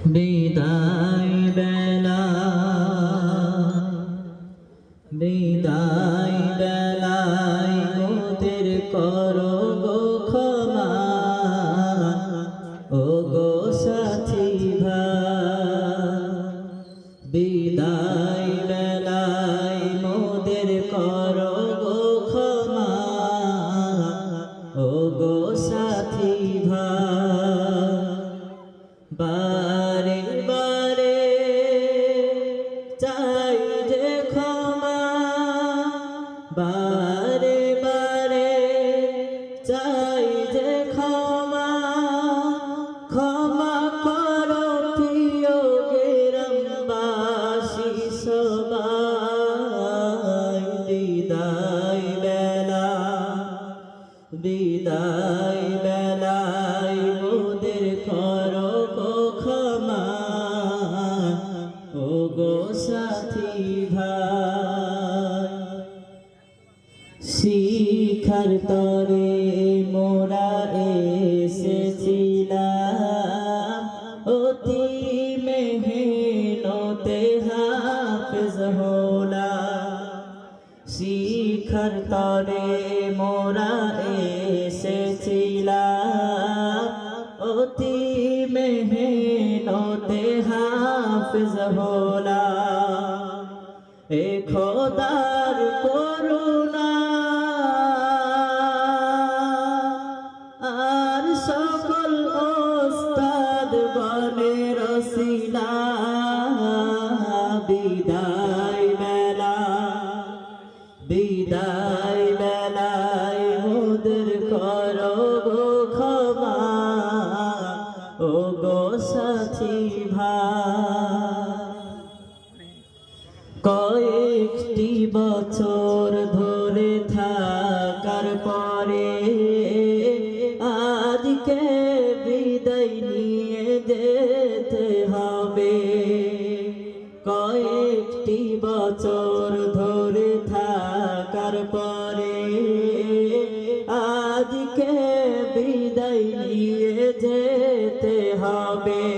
বিদায় বেলা বিদায় বেলায় মোদের করো গো ক্ষমা ও গো সাথী ভাই বিদায় বেলায় মোদের করো গো ক্ষমা ও গো সাথী ভাই বারে বারে চাই যে ক্ষমা বারে বারে চাই যে ক্ষমা ক্ষমা করো প্রিয় গ্রামবাসী সবাই বিদায় বেলায় মোদের করো গো ক্ষমা ও গো সাথী ভাই শিখার তরে মোরা এসেছিলাম অতি মেহনতে হাফেজ হলাম শিখার তরে মোরা এসেছিলাম অতি মেহনতে হাফেজ হলাম এ খোদার করুণা আর সকল ওস্তাদ বনের রসিলা বিদায় বেলায় মোদের করো গো ক্ষমা ও গো সাথী ভাই কয়েকটি বছর ধরে থাকার পরে আজকে বিদায় নিয়ে যেতে হবে কয়েকটি বছর ধরে থাকার পরে আজকে বিদায় নিয়ে যেতে হবে